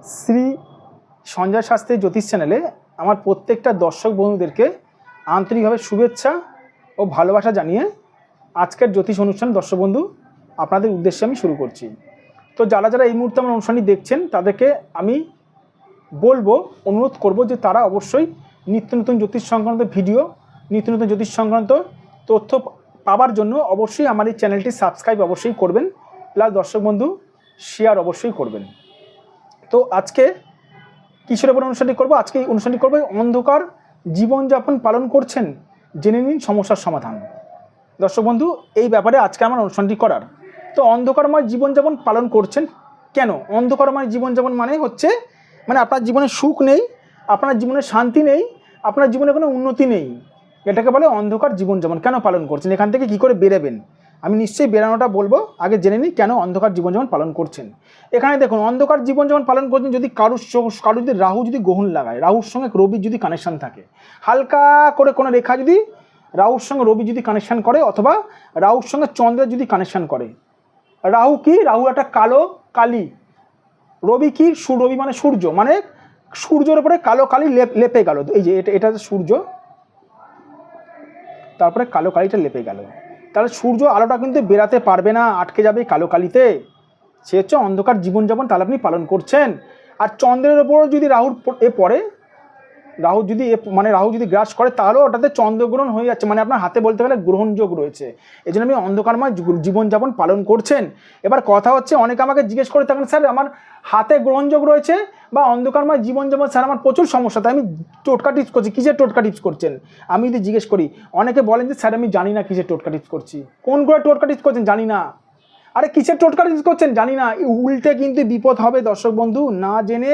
শ্রী সঞ্জয় শাস্ত্রী জ্যোতিষ চ্যানেলে আমার প্রত্যেকটা দর্শক বন্ধুদেরকে আন্তরিকভাবে শুভেচ্ছা ও ভালোবাসা জানিয়ে আজকের জ্যোতিষ অনুষ্ঠান দর্শক বন্ধু আপনাদের উদ্দেশ্যে আমি শুরু করছি। তো যারা যারা এই মুহূর্তে আমার অনুষ্ঠানটি দেখছেন তাদেরকে আমি বলবো, অনুরোধ করব যে তারা অবশ্যই নিত্য নতুন জ্যোতিষ সংক্রান্ত ভিডিও, নিত্য নতুন জ্যোতিষ সংক্রান্ত তথ্য পাওয়ার জন্য অবশ্যই আমার এই চ্যানেলটি সাবস্ক্রাইব অবশ্যই করবেন, প্লাস দর্শক বন্ধু শেয়ার অবশ্যই করবেন। তো আজকে কিসের উপর অনুষ্ঠানটি করবো? আজকে এই অনুষ্ঠানটি করবো অন্ধকার জীবনযাপন পালন করছেন, জেনে নিন সমস্যার সমাধান। দর্শক বন্ধু, এই ব্যাপারে আজকে আমার অনুষ্ঠানটি করার। তো অন্ধকারময় জীবনযাপন পালন করছেন কেন? অন্ধকারময় জীবনযাপন মানে হচ্ছে আপনার জীবনে সুখ নেই, আপনার জীবনে শান্তি নেই, আপনার জীবনে কোনো উন্নতি নেই, এটাকে বলে অন্ধকার জীবনযাপন। কেন পালন করছেন, এখান থেকে কী করে বেরোবেন, আমি নিশ্চয়ই বেরানোটা বলবো। আগে জেনে নিই কেন অন্ধকার জীবনযাপন পালন করছেন। এখানে দেখুন, অন্ধকার জীবনযাপন পালন করছেন যদি কারো যদি রাহু যদি গ্রহণ লাগায়, রাহুর সঙ্গে রবির যদি কানেকশান থাকে, হালকা করে কোনো রেখা যদি রাহুর সঙ্গে রবি যদি কানেকশান করে, অথবা রাহুর সঙ্গে চন্দ্রের যদি কানেকশান করে। রাহু কি? রাহু একটা কালো কালি। রবি কি? রবি মানে সূর্য, মানে সূর্যের উপরে কালো কালি লেপে গেল। এই যে এটা সূর্য, তারপরে কালো কালিটা লেপে গেল, তাহলে সূর্য আলোটা কিন্তু বেরাতে পারবে না, আটকে যাবে কালো কালিতে। সে হচ্ছে অন্ধকার জীবনযাপন তাহলে আপনি পালন করছেন। আর চন্দ্রের ওপর যদি রাহুর পড়ে, রাহু যদি রাহু যদি গ্রাস করে, তাহলেও ওটাতে চন্দ্রগ্রহণ হয়ে যাচ্ছে, মানে আপনার হাতে বলতে গেলে গ্রহণযোগ রয়েছে। এই জন্য আপনি অন্ধকারময় জীবনযাপন পালন করছেন। এবার কথা হচ্ছে, অনেকে আমাকে জিজ্ঞেস করে থাকেন, স্যার আমার হাতে গ্রহণযোগ রয়েছে বা অন্ধকারময় জীবনযাপন, স্যার আমার প্রচুর সমস্যা, তাই আমি টোটকা টিপস করছি। কিসের টোটকা টিপস করছেন? আমি যদি জিজ্ঞেস করি, অনেকে বলেন যে স্যার আমি জানি না কিসের টোটকা টিপস করছি। কোন করে টোটকা টিপস করছেন? জানি না। আরে কিসের টোটকা টিপস করছেন? জানি না। উল্টে কিন্তু বিপদ হবে দর্শক বন্ধু। না জেনে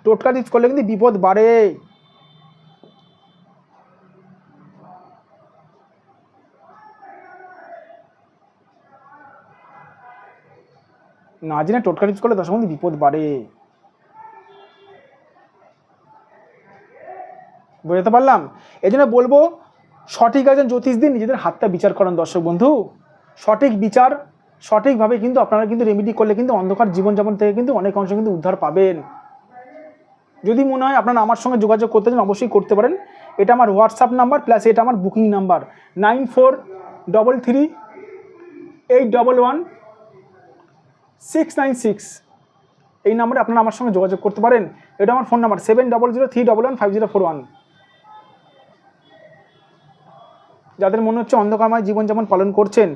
টোটকা টিপস করলে কিন্তু বিপদ বাড়ে। না জেনে টোটকা টিপস করলে দর্শক বন্ধু বিপদ বাড়ে। বুঝতে পারলাম? এই জন্য বলবো, সঠিক একজন জ্যোতিষ দিন, নিজেদের হাতটা বিচার করেন দর্শক বন্ধু। সঠিক বিচার সঠিকভাবে কিন্তু আপনারা কিন্তু রেমেডি করলে কিন্তু অন্ধকার জীবনযাপন থেকে কিন্তু অনেক অংশ কিন্তু উদ্ধার পাবেন। যদি মনে হয় আপনারা আমার সঙ্গে যোগাযোগ করতে চান, অবশ্যই করতে পারেন। এটা আমার হোয়াটসঅ্যাপ নাম্বার, প্লাস এটা আমার বুকিং নাম্বার 9433811696। এই নাম্বারে আপনারা আমার সঙ্গে যোগাযোগ করতে পারেন। এটা আমার ফোন নাম্বার 7003115041। যাদের মনে হচ্ছে অন্ধকারময় জীবনযাপন পালন করছেন,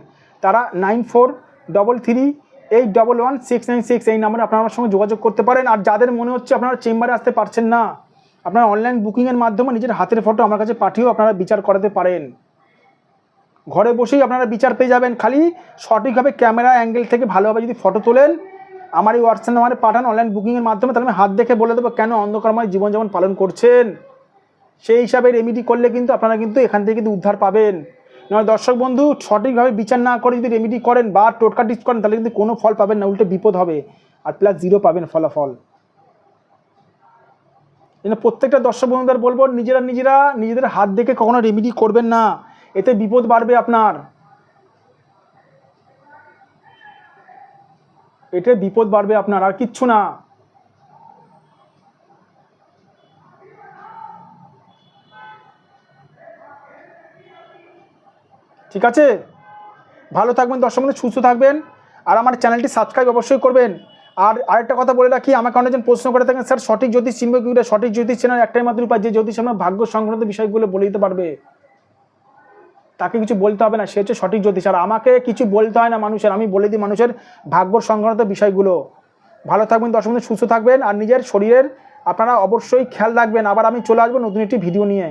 তারা 9433811696 এই নাম্বারে আপনারা আমার সঙ্গে যোগাযোগ করতে পারেন। আর যাদের মনে হচ্ছে আপনারা চেম্বারে আসতে পারছেন না, আপনারা অনলাইন বুকিংয়ের মাধ্যমে নিজের হাতের ফটো আমার কাছে পাঠিয়েও আপনারা বিচার করাতে পারেন। ঘরে বসেই আপনারা বিচার পেয়ে যাবেন। খালি সঠিকভাবে ক্যামেরা অ্যাঙ্গেল থেকে ভালোভাবে যদি ফটো তোলেন, আমার এই হোয়াটসঅ্যাপ নাম্বারে পাঠান অনলাইন বুকিংয়ের মাধ্যমে, তাহলে আমি হাত দেখে বলে দেবো কেন অন্ধকারময় জীবনযাপন পালন করছেন। সেই হিসাবে রেমেডি করলে কিন্তু আপনারা কিন্তু এখান থেকে কিন্তু উদ্ধার পাবেন। নয় দর্শক বন্ধু, সঠিকভাবে বিচার না করে যদি রেমেডি করেন বা টোটকা টিপস করেন, তাহলে কিন্তু কোনো ফল পাবেন না, উল্টে বিপদ হবে, আর প্লাস জিরো পাবেন ফলাফল। প্রত্যেকটা দর্শক বন্ধুদের বলবো, নিজেদের হাত দেখে কখনো রেমেডি করবেন না, এতে বিপদ বাড়বে আপনার, এতে বিপদ বাড়বে আপনার, আর কিচ্ছু না। ঠিক আছে, ভালো থাকবেন দর্শক বন্ধু, সুস্থ থাকবেন, আর আমার চ্যানেলটি সাবস্ক্রাইব অবশ্যই করবেন। আর আরেকটা কথা বলে রাখি, আমাকে অনেকজন প্রশ্ন করে থাকেন, স্যার সঠিক জ্যোতিষ চিনবে কি করে? সঠিক জ্যোতিষ চেনার একটাই মাত্র উপায়, যে জ্যোতিষ আমার ভাগ্য সংক্রান্ত বিষয়গুলো বলে দিতে পারবে, তাকে কিছু বলতে হবে না, সে হচ্ছে সঠিক জ্যোতিষ। আর আমাকে কিছু বলতে হয় না মানুষের, আমি বলে দিই মানুষের ভাগ্য সংক্রান্ত বিষয়গুলো। ভালো থাকবেন দর্শক বন্ধু, সুস্থ থাকবেন, আর নিজের শরীরের আপনারা অবশ্যই খেয়াল রাখবেন। আবার আমি চলে আসবো নতুন একটি ভিডিও নিয়ে।